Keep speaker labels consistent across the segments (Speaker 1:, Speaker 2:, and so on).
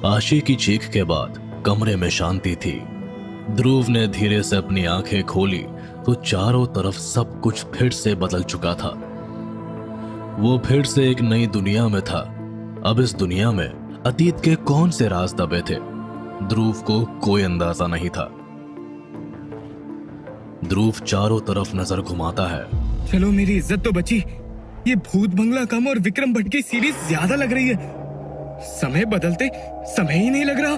Speaker 1: आशी की चीख के बाद कमरे में शांति थी। ध्रुव ने धीरे से अपनी आंखें खोली तो चारों तरफ सब कुछ फिर से बदल चुका था। वो फिर से एक नई दुनिया में था। अब इस दुनिया में अतीत के कौन से राज दबे थे, ध्रुव को कोई अंदाजा नहीं था। ध्रुव चारों तरफ नजर घुमाता है।
Speaker 2: चलो मेरी इज्जत तो बची। ये भूत बंगला कम और विक्रम भट्ट की सीरीज ज्यादा लग रही है। समय बदलते समय ही नहीं लग रहा।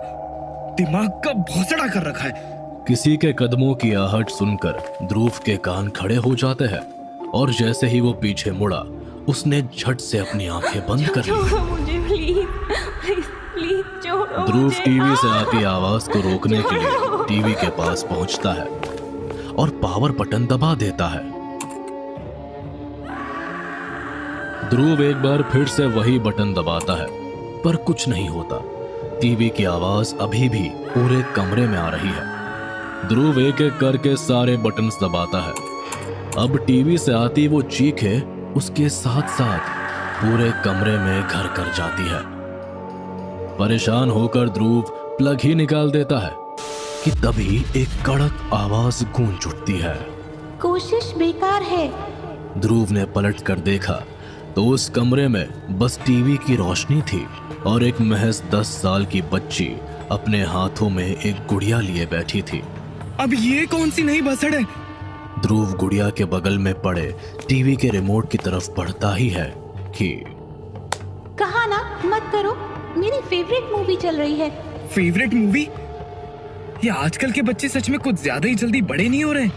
Speaker 2: दिमाग का भौंसड़ा कर रखा है।
Speaker 1: किसी के कदमों की आहट सुनकर ध्रुव के कान खड़े हो जाते हैं और जैसे ही वो पीछे मुड़ा उसने झट से अपनी आंखें बंद कर ली।
Speaker 3: छोड़ो मुझे प्लीज, प्लीज छोड़ो
Speaker 1: ध्रुव
Speaker 3: मुझे।
Speaker 1: टीवी से आती आवाज को रोकने के लिए टीवी के पास पहुंचता है और पावर बटन दबा देता है। ध्रुव एक बार फिर से वही बटन दबाता है पर कुछ नहीं होता। टीवी की आवाज अभी भी पूरे कमरे में आ रही है। ध्रुव एक एक करके सारे बटन्स दबाता है। अब टीवी से आती वो चीखें उसके साथ साथ पूरे कमरे में घर कर जाती है। परेशान होकर ध्रुव प्लग ही निकाल देता है कि तभी एक कड़क आवाज गूंज उठती है।
Speaker 3: कोशिश बेकार है।
Speaker 1: ध्रुव ने पलट कर देखा तो उस कमरे में बस टीवी की रोशनी थी और एक महज 10 साल की बच्ची अपने हाथों में एक गुड़िया लिए बैठी थी।
Speaker 2: अब ये कौन सी नई भसड़ है?
Speaker 1: ध्रुव गुड़िया के बगल में पड़े टीवी के रिमोट की तरफ बढ़ता ही है कि
Speaker 3: कहा ना मत करो, मेरी फेवरेट मूवी चल रही है।
Speaker 2: Favourite movie? ये आजकल के बच्चे सच में कुछ ज्यादा ही जल्दी बड़े नहीं हो रहे?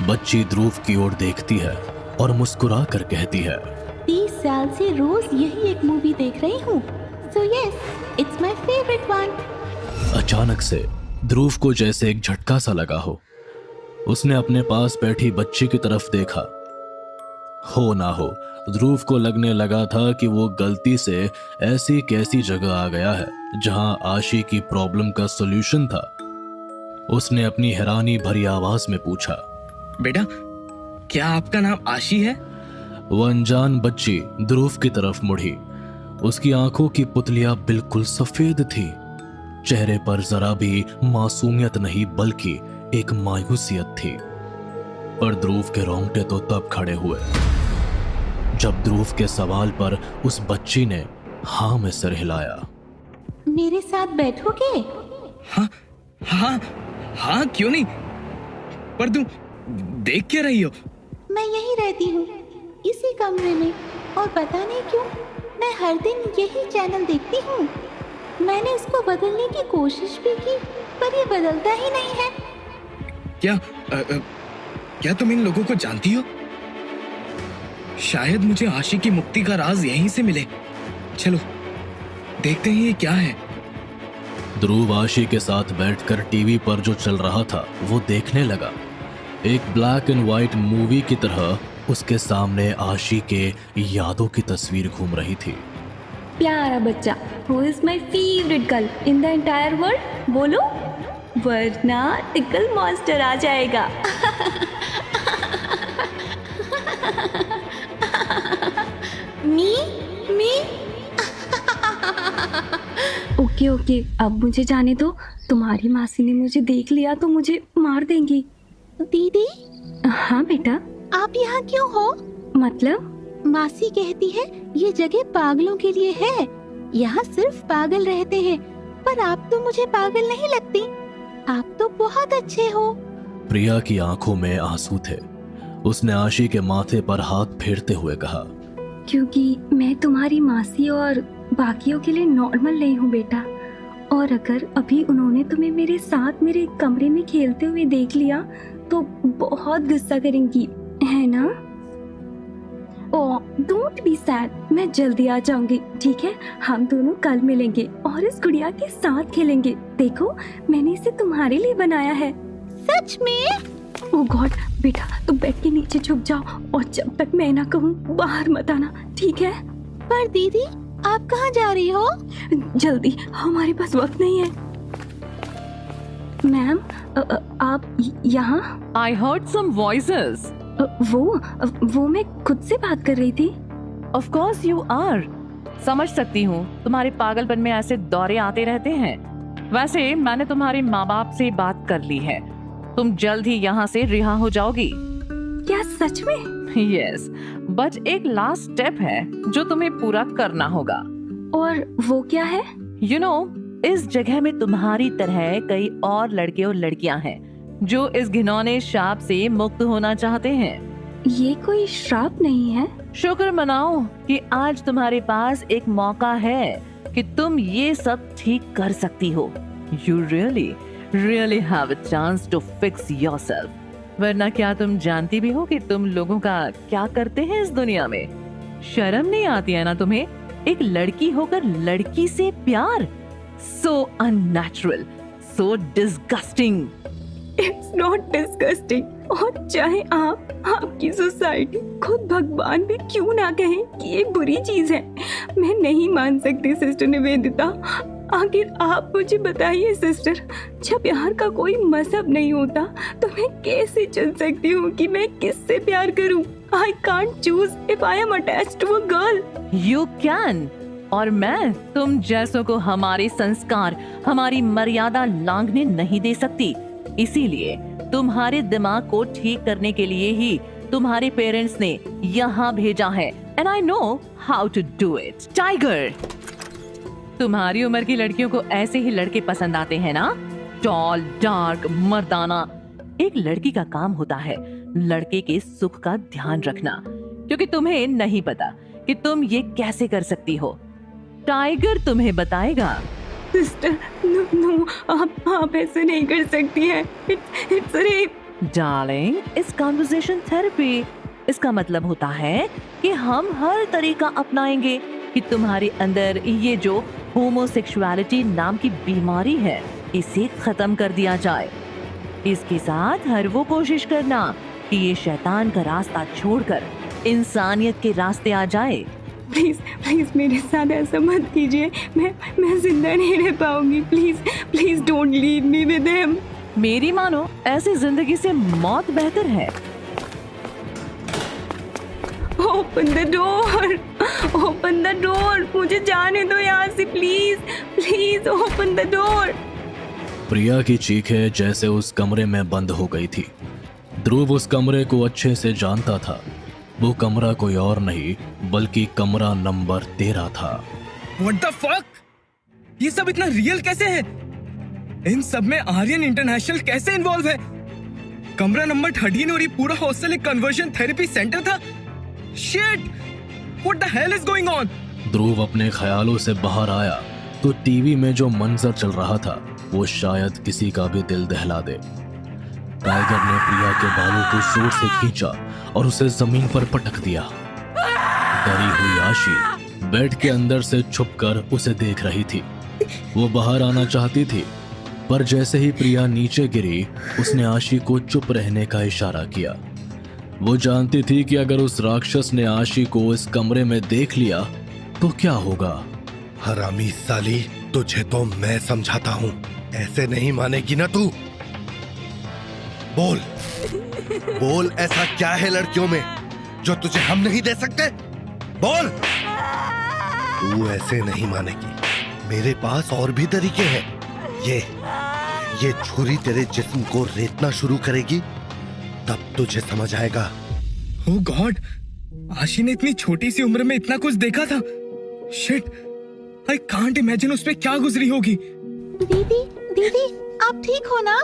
Speaker 1: बच्ची ध्रुव की ओर देखती है और मुस्कुरा कर कहती है,
Speaker 3: 30 साल से रोज यही एक मूवी देख रही हूँ। So yes, it's my favorite one.
Speaker 1: अचानक से ध्रुव को जैसे एक झटका सा लगा हो। उसने अपने पास बैठी बच्ची की तरफ देखा। हो ना हो ध्रुव को लगने लगा था कि वो गलती से ऐसी कैसी जगह आ गया है जहां आशी की प्रॉब्लम का सॉल्यूशन था। उसने अपनी हैरानी भरी आवाज में पूछा,
Speaker 2: बेटा, क्या आपका नाम आशी है?
Speaker 1: वो अनजान बच्ची ध्रुव की तरफ मुड़ी। उसकी आंखों की पुतलियां बिल्कुल सफेद थी। चेहरे पर जरा भी मासूमियत नहीं बल्कि एक मायूसियत थी। पर ध्रुव के रोंगटे तो तब खड़े हुए जब ध्रुव के सवाल पर उस बच्ची ने हाँ में सिर हिलाया।
Speaker 3: मेरे साथ बैठोगे?
Speaker 2: हाँ हाँ हाँ, क्यों नहीं। पर तुम देख क्या रही हो?
Speaker 3: मैं यही रहती हूँ, इसी कमरे में, और पता नहीं क्यों मैं हर दिन यही चैनल देखती हूँ। मैंने इसको बदलने की कोशिश भी की पर ये बदलता ही नहीं है।
Speaker 2: क्या तुम इन लोगों को जानती हो? शायद मुझे आशी की मुक्ति का राज यहीं से मिले। चलो देखते हैं ये क्या है।
Speaker 1: ध्रुव आशी के साथ बैठकर टीवी पर जो चल रहा था वो देखने लगा। एक ब्लैक एंड व्हाइट मूवी की तरह उसके सामने आशी के यादों की तस्वीर घूम रही थी।
Speaker 4: प्यारा बच्चा, who is my favourite girl in the entire world? बोलो, वरना टिकल मॉन्स्टर आ जाएगा।
Speaker 3: मी
Speaker 4: ओके, अब मुझे जाने दो। तुम्हारी मासी ने मुझे देख लिया तो मुझे मार देंगी।
Speaker 3: दीदी,
Speaker 4: हाँ बेटा।
Speaker 3: आप यहाँ क्यों हो?
Speaker 4: मतलब?
Speaker 3: मासी कहती है ये जगह पागलों के लिए है, यहाँ सिर्फ पागल रहते हैं। पर आप तो मुझे पागल नहीं लगती, आप तो बहुत अच्छे हो।
Speaker 1: प्रिया की आंखों में आंसू थे। उसने आशी के माथे पर हाथ फेरते हुए कहा,
Speaker 4: क्योंकि मैं तुम्हारी मासी और बाकियों के लिए नॉर्मल नहीं हूँ बेटा। और अगर अभी उन्होंने तुम्हें मेरे साथ मेरे कमरे में खेलते हुए देख लिया तो बहुत गुस्सा करेंगी, है ना? ओह, डोंट बी सैड, मैं जल्दी आ जाऊंगी, ठीक है? हम दोनों कल मिलेंगे और इस गुड़िया के साथ खेलेंगे। देखो, मैंने इसे तुम्हारे लिए बनाया है।
Speaker 3: सच में?
Speaker 4: ओह गॉड, बेटा तुम बेड के नीचे छुप जाओ और जब तक मैं ना कहूँ बाहर मत आना, ठीक है?
Speaker 3: पर दीदी, आप कहाँ जा रही हो?
Speaker 4: जल्दी, हमारे पास वक्त नहीं है। मैम, आप यहाँ?
Speaker 5: I heard some voices.
Speaker 4: वो मैं खुद से बात कर रही थी।
Speaker 5: Of course you are. समझ सकती हूँ तुम्हारे पागलपन में ऐसे दौरे आते रहते हैं। वैसे मैंने तुम्हारे माँ बाप से बात कर ली है, तुम जल्द ही यहाँ से रिहा हो जाओगी।
Speaker 4: क्या सच में?
Speaker 5: यस, बट एक लास्ट स्टेप है जो तुम्हें पूरा करना होगा।
Speaker 4: और वो क्या है?
Speaker 5: यू नो, इस जगह में तुम्हारी तरह कई और लड़के और लड़कियां हैं जो इस घिनौने शाप से मुक्त होना चाहते हैं।
Speaker 4: ये कोई श्राप नहीं है।
Speaker 5: शुक्र मनाओ कि आज तुम्हारे पास एक मौका है कि तुम ये सब ठीक कर सकती हो। You really have a chance to fix yourself. वरना क्या तुम जानती भी हो कि तुम लोगों का क्या करते हैं इस दुनिया में? शर्म नहीं आती है ना तुम्हें? एक लड़की होकर लड़की से प्यार? So unnatural, so disgusting.
Speaker 4: It's not disgusting. और चाहे आपकी सोसाइटी, खुद भगवान भी क्यों ना कहें कि ये बुरी चीज है, मैं नहीं मान सकती सिस्टर निवेदिता। आखिर आप मुझे बताइए सिस्टर, जब प्यार का कोई मजहब नहीं होता तो मैं कैसे चुन सकती हूँ कि मैं किससे प्यार करूँ? I can't choose if I am attached to a girl.
Speaker 5: You can. और मैं तुम जैसों को हमारे संस्कार, हमारी मर्यादा लांघने नहीं दे सकती। इसीलिए तुम्हारे दिमाग को ठीक करने के लिए ही तुम्हारे पेरेंट्स ने यहाँ भेजा है। And I know how to do it. Tiger, तुम्हारी उम्र की लड़कियों को ऐसे ही लड़के पसंद आते हैं ना? टॉल, डार्क, मर्दाना। एक लड़की का काम होता है लड़के के सुख का ध्यान रखना, क्योंकि तुम्हें नहीं पता कि तुम ये कैसे कर सकती हो। टाइगर तुम्हें बताएगा।
Speaker 4: सिस्टर, नो, आप ऐसे नहीं कर सकती हैं। It's rape.
Speaker 5: Darling, it's conversation therapy. इसका मतलब होता है कि हम हर तरीका अपनाएंगे कि तुम्हारे अंदर ये जो होमोसेक्सुअलिटी नाम की बीमारी है, इसे खत्म कर दिया जाए। इसके साथ हर वो कोशिश करना कि ये शैतान का रास्ता छोड़कर इंसानियत के रास्ते आ जाए।
Speaker 4: प्लीज मेरे साथ ऐसा मत कीजिए। मैं जिंदा नहीं रह पाऊंगी। Please don't leave me with him.
Speaker 5: मेरी मानो, ऐसी जिंदगी से मौत बेहतर है।
Speaker 4: ओपन द डोर, मुझे जाने दो यहाँ से, प्लीज ओपन द डोर।
Speaker 1: प्रिया की चीखें जैसे उस कमरे में बंद हो गई थी। ध्रुव उस कमरे को अच्छे से जानता था। वो कमरा कोई और नहीं बल्कि कमरा नंबर 13 था।
Speaker 2: What the fuck? ये सब इतना रियल कैसे है? इन सब में आर्यन इंटरनेशनल कैसे इन्वॉल्व है? कमरा नंबर 13 और ये पूरा हॉस्टल एक कन्वर्जन थेरेपी सेंटर था? Shit! What the hell is going on?
Speaker 1: ध्रुव अपने ख्यालों से बाहर आया तो टीवी में जो मंजर चल रहा था वो शायद किसी का भी दिल दहला दे। टाइगर ने प्रिया के बालों को जोर से खींचा और उसे जमीन पर पटक दिया। डरी हुई आशी बेड के अंदर से छुपकर उसे देख रही थी। वो बाहर आना चाहती थी, पर जैसे ही प्रिया नीचे गिरी उसने आशी को चुप रहने का इशारा किया। वो जानती थी कि अगर उस राक्षस ने आशी को इस कमरे में देख लिया तो क्या होगा।
Speaker 6: हरामी साली, तुझे तो मैं समझाता हूँ, ऐसे नहीं मानेगी ना तू। बोल ऐसा क्या है लड़कियों में जो तुझे हम नहीं दे सकते? बोल। तू ऐसे नहीं मानेगी, मेरे पास और भी तरीके हैं। ये छुरी तेरे जिस्म को रेतना शुरू करेगी, तब तुझे समझ आएगा।
Speaker 2: Oh God! आशी ने इतनी छोटी सी उम्र में इतना कुछ देखा था। Shit! I can't imagine उस पे क्या गुजरी होगी।
Speaker 3: दीदी, आप ठीक हो ना?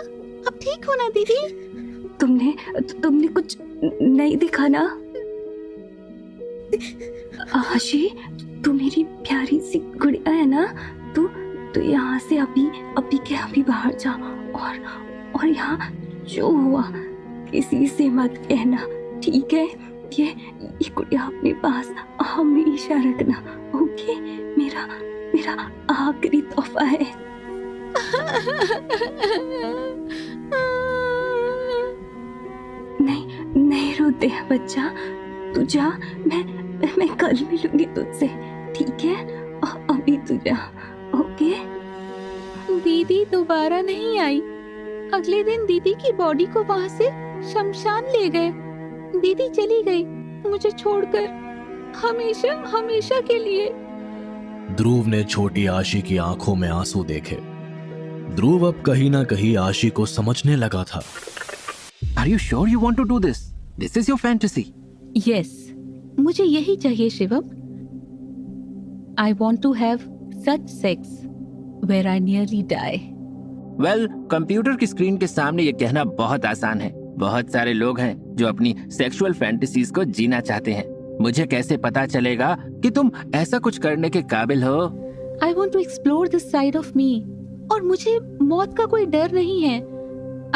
Speaker 3: आप ठीक हो ना दीदी?
Speaker 4: तुमने कुछ नहीं दिखा ना? आशी, तू मेरी प्यारी सी गुड़िया है ना? तू यहाँ से अभी के अभी बाहर जा और यहाँ जो हुआ किसी से मत कहना, ठीक है? ये गुड़िया अपने पास हमेशा रखना, ओके? मेरा आखिरी तोहफा है। नहीं रोते हैं बच्चा, तू जा, मैं कल मिलूंगी तुझसे, ठीक है? अभी तू जा, ओके?
Speaker 3: दीदी दोबारा नहीं आई। अगले दिन दीदी की बॉडी को वहाँ से शमशान ले गए। दीदी चली गई मुझे छोड़कर, हमेशा के लिए।
Speaker 1: ध्रुव ने छोटी आशी की आंखों में आंसू देखे। ध्रुव अब कहीं ना कहीं आशी को समझने लगा था।
Speaker 7: Are you sure you want to do this? This is your fantasy.
Speaker 3: Yes, मुझे यही चाहिए Shivam. I want to have such sex where I nearly die.
Speaker 7: Well, computer की स्क्रीन के सामने ये कहना बहुत आसान है। बहुत सारे लोग हैं जो अपनी सेक्सुअल फैंटेसीज को जीना चाहते हैं। मुझे कैसे पता चलेगा कि तुम ऐसा कुछ करने के काबिल हो?
Speaker 3: I want to explore this side of me, और मुझे मौत का कोई डर नहीं है।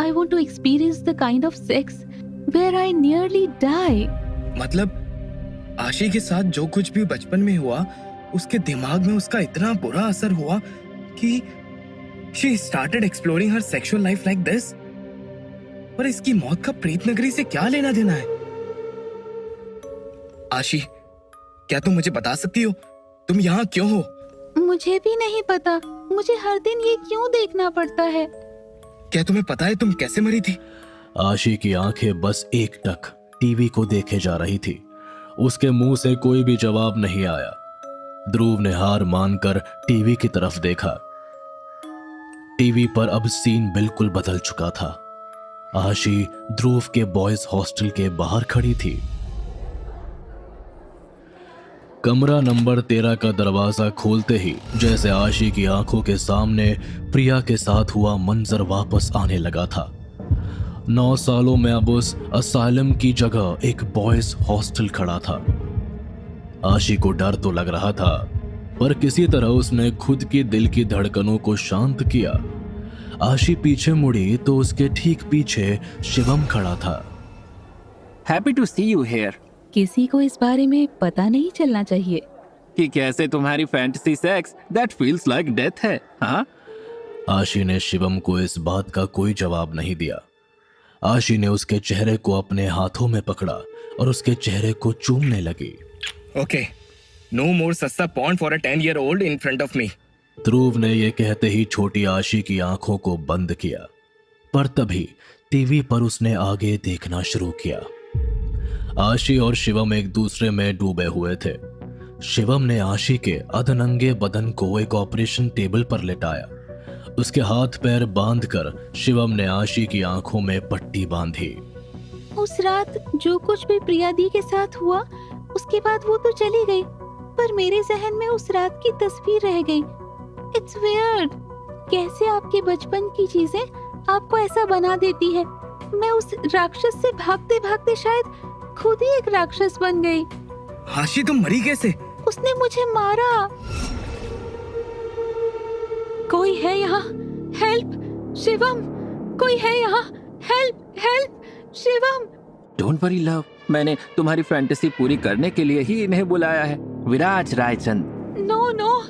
Speaker 3: I want to experience the kind of sex where I nearly die.
Speaker 2: मतलब आशी के साथ जो कुछ भी बचपन में हुआ, उसके दिमाग में उसका इतना बुरा असर हुआ कि she started exploring her sexual life like this? पर इसकी मौत का प्रीत नगरी से क्या लेना देना है? आशी, क्या तुम मुझे बता सकती हो तुम यहाँ क्यों हो?
Speaker 3: मुझे भी नहीं पता। मुझे हर दिन ये क्यों देखना पड़ता है?
Speaker 2: क्या तुम्हें पता है तुम कैसे मरी थी?
Speaker 1: आशी की आंखें बस एकटक टीवी को देखे जा रही थी। उसके मुंह से कोई भी जवाब नहीं आया। ध्रुव ने हार मानकर टीवी की तरफ देखा। टीवी पर अब सीन बिल्कुल बदल चुका था। आशी ध्रुव के बॉयज हॉस्टल के बाहर खड़ी थी। कमरा नंबर 13 का दरवाजा खोलते ही जैसे आशी की आंखों के सामने प्रिया के साथ हुआ मंजर वापस आने लगा था। 9 सालों में अब उस असाइलम की जगह एक बॉयज हॉस्टल खड़ा था। आशी को डर तो लग रहा था, पर किसी तरह उसने खुद की दिल की धड़कनों को शांत किया। आशी पीछे मुड़ी तो उसके ठीक पीछे शिवम खड़ा था।
Speaker 7: Happy to see you here.
Speaker 3: किसी को इस बारे में पता नहीं चलना चाहिए
Speaker 7: कि कैसे तुम्हारी fantasy sex that feels like death है। हाँ,
Speaker 1: आशी ने शिवम को इस बात का कोई जवाब नहीं दिया। आशी ने उसके चेहरे को अपने हाथों में पकड़ा और उसके चेहरे को चूमने लगी।
Speaker 2: ओके, नो मोर सस्ता porn for a 10-year-old in front of me.
Speaker 1: Dhruv ने यह कहते ही छोटी आशी की आंखों को बंद किया, पर तभी टीवी पर उसने आगे देखना शुरू किया। आशी और शिवम एक दूसरे में डूबे हुए थे। शिवम ने आशी के अधनंगे बदन को एक ऑपरेशन टेबल पर लेटाया। उसके हाथ पैर बांधकर शिवम ने आशी की आंखों में पट्टी बांधी।
Speaker 3: उस रात जो कुछ भी प्रिया दी के साथ हुआ, उसके बाद वो तो चली गई, पर मेरे जहन में उस रात की तस्वीर रह गई। इट्स वियर्ड, कैसे आपके बचपन की चीजें आपको ऐसा बना देती है। मैं उस राक्षस से भागते भागते शायद खुद ही एक राक्षस बन गई।
Speaker 2: आशी, तुम मरी कैसे?
Speaker 3: उसने मुझे मारा। कोई है यहाँ? हेल्प शिवम, कोई है यहाँ? Help help Shivam.
Speaker 7: Don't worry love, मैंने तुम्हारी फैंटेसी पूरी करने के लिए ही इन्हें बुलाया है। विराज रायचंद।
Speaker 3: नो नो,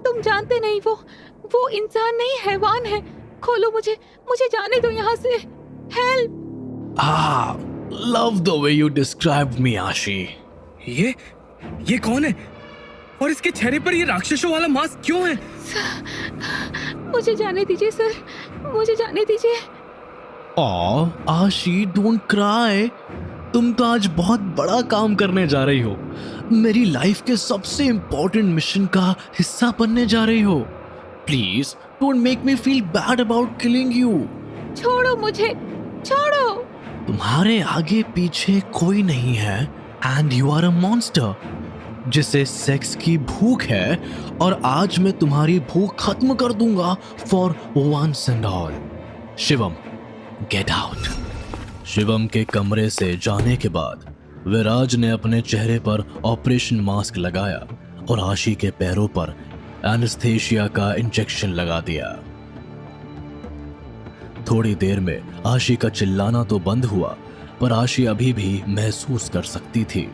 Speaker 3: तुम जानते नहीं, वो इंसान नहीं, हैवान है। खोलो मुझे जाने दो यहाँ से। Help.
Speaker 1: Love the way you described me Aashi.
Speaker 2: ये कौन है? और इसके चेहरे पर ये राक्षसों वाला मास्क क्यों है?
Speaker 3: मुझे जाने दीजिए सर, मुझे जाने दीजिए।
Speaker 1: आशी, डोंट क्राई। तुम तो आज बहुत बड़ा काम करने जा रही हो। मेरी लाइफ के सबसे इम्पोर्टेंट मिशन का हिस्सा बनने जा रही हो। Please don't make me feel bad about killing you.
Speaker 3: छोड़ो मुझे, छोड़ो।
Speaker 1: तुम्हारे आगे पीछे कोई नहीं है and you are a monster जिसे सेक्स की भूख है, और आज मैं तुम्हारी भूख खत्म कर दूंगा for once and all. Shivam, get out. Shivam के कमरे से जाने के बाद विराज ने अपने चेहरे पर ऑपरेशन मास्क लगाया और आशी के पैरों पर एनेस्थेशिया का इंजेक्शन लगा दिया। थोड़ी देर में आशी का चिल्लाना तो बंद हुआ, पर आशी अभी भी महसूस कर सकती थी।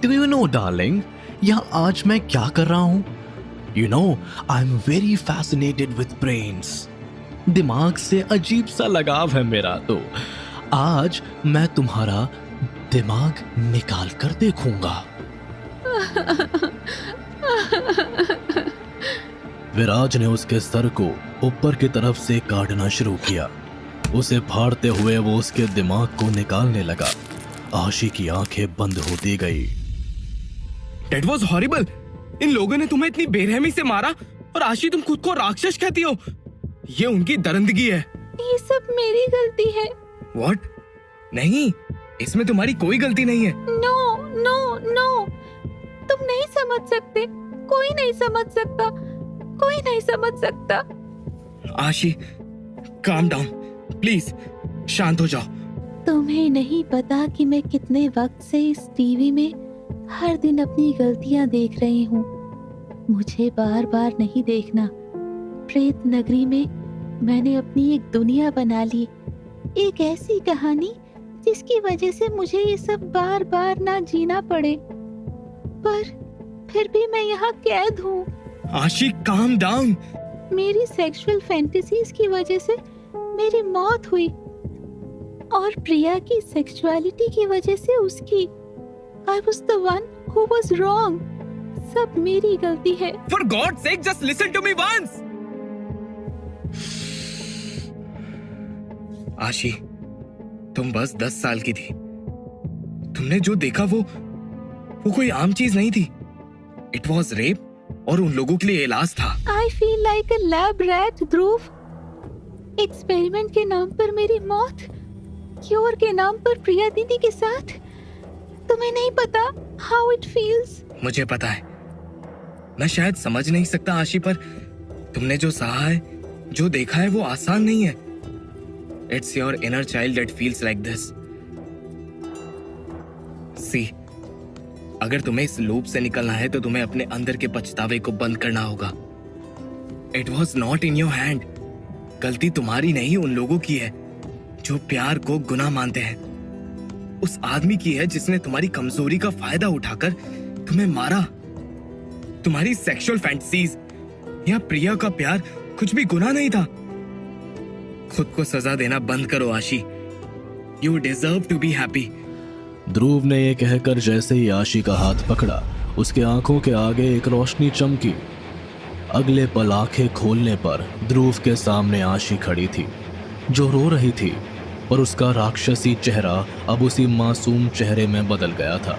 Speaker 1: Do you know, darling, यहाँ आज मैं क्या कर रहा हूँ? You know, I'm very fascinated with brains. दिमाग से अजीब सा लगाव है मेरा, तो आज मैं तुम्हारा दिमाग निकाल कर देखूंगा। विराज ने उसके सर को ऊपर की तरफ से काटना शुरू किया। उसे फाड़ते हुए वो उसके दिमाग को निकालने लगा। आशी की आंखें बंद होती गई।
Speaker 2: That was horrible. इन लोगों ने तुम्हें इतनी बेरहमी से मारा और आशी तुम खुद को राक्षस कहती हो। ये उनकी दरिंदगी है।
Speaker 3: ये सब मेरी गलती है।
Speaker 2: व्हाट? नहीं, इसमें तुम्हारी कोई गलती नहीं है।
Speaker 3: नो नो नो, तुम नहीं समझ सकते। कोई नहीं समझ सकता, कोई नहीं समझ सकता।
Speaker 2: आशी, काम डाउन प्लीज, शांत हो जाओ।
Speaker 3: तुम्हें नहीं पता कि मैं कितने वक्त से इस टीवी में हर दिन अपनी गलतियां देख रही हूँ। मुझे बार बार नहीं देखना। प्रेत नगरी में मैंने अपनी एक दुनिया बना ली, एक ऐसी कहानी जिसकी वजह से मुझे ये सब बार बार ना जीना पड़े, पर फिर भी मैं यहाँ कैद हूँ।
Speaker 2: आशी, काम डाउन।
Speaker 3: मेरी सेक्सुअल फैंटेसीज की वजह से मेरी मौत हुई और प्रिया की सेक्सुअलिटी की वजह से उसकी। I was the one who was wrong. सब मेरी गलती है।
Speaker 2: For God's sake, just listen to me once. आशी, तुम बस 10 साल की थी। तुमने जो देखा वो कोई आम चीज नहीं थी। It was rape और उन लोगों के लिए इलाज था।
Speaker 3: I feel like a lab rat, Dhruv. Experiment के नाम पर मेरी मौत, क्योर के नाम पर प्रिया दीदी के साथ। तुम्हें नहीं पता how it feels।
Speaker 2: मुझे पता है। मैं शायद समझ नहीं सकता आशी, पर तुमने जो सहा है, जो देखा है, वो आसान नहीं है। It's your inner child that feels like this. See, अगर तुम्हें इस लूप से निकलना है तो तुम्हें अपने अंदर के पछतावे को बंद करना होगा। It was not in your hand. गलती तुम्हारी नहीं, उन लोगों की है जो प्यार को गुनाह मानते हैं। उस आदमी की है जिसने तुम्हारी कमजोरी का फायदा उठाकर तुम्हें मारा। तुम्हारी सेक्सुअल फैंटेसीज या प्रिया का प्यार कुछ भी गुनाह नहीं था। खुद को सजा देना बंद करो Aashi. You deserve to be happy.
Speaker 1: Dhruv ने ये कहकर जैसे ही आशी का हाथ पकड़ा, उसके आंखों के आगे एक रोशनी चमकी। अगले पल आंखें खोलने पर ध्रुव के सामने आशी खड़ी थी, जो रो रही थी, पर उसका राक्षसी चेहरा अब उसी मासूम चेहरे में बदल गया था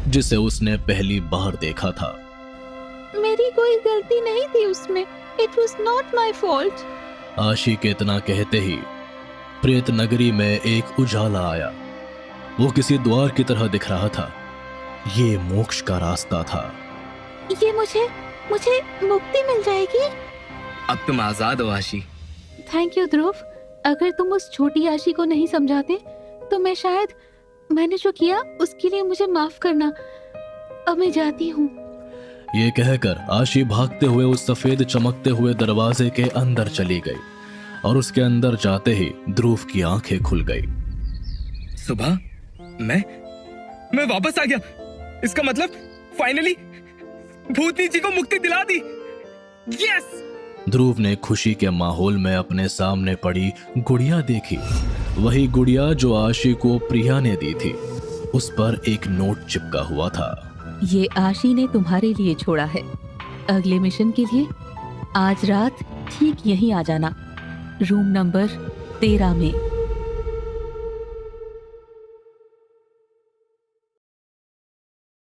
Speaker 1: जिसे उसने पहली बार देखा था।
Speaker 3: मेरी कोई गलती नहीं थी उसमें। It was not my fault.
Speaker 1: आशी के इतना कहते ही प्रेत नगरी में एक उजाला आया। वो किसी द्वार की तरह दिख रहा था। ये मोक्ष का रास्ता था।
Speaker 3: ये मुझे मुक्ति मिल जाएगी।
Speaker 2: अब तुम आजाद हो आशी।
Speaker 3: थैंक यू ध्रुव। अगर तुम उस छोटी आशी को नहीं समझाते तो मैंने जो किया उसके लिए मुझे माफ करना। अब मैं जाती हूँ।
Speaker 1: ये कहकर आशी भागते हुए उस सफेद चमकते हुए दरवाजे के अंदर चली गई और उसके अंदर जाते ही ध्रुव की आंखें खुल गई।
Speaker 2: सुबह मैं वापस आ गया। इसका मतलब फाइनली भूतनी जी को मुक्ति दिला दी। यस!
Speaker 1: ध्रुव ने खुशी के माहौल में अपने सामने पड़ी गुड़िया देखी। वही गुड़िया जो आशी को प्रिया ने दी थी। उस पर एक नोट चिपका हुआ था।
Speaker 8: ये आशी ने तुम्हारे लिए छोड़ा है। अगले मिशन के लिए आज रात ठीक यहीं आ जाना, रूम नंबर 13 में।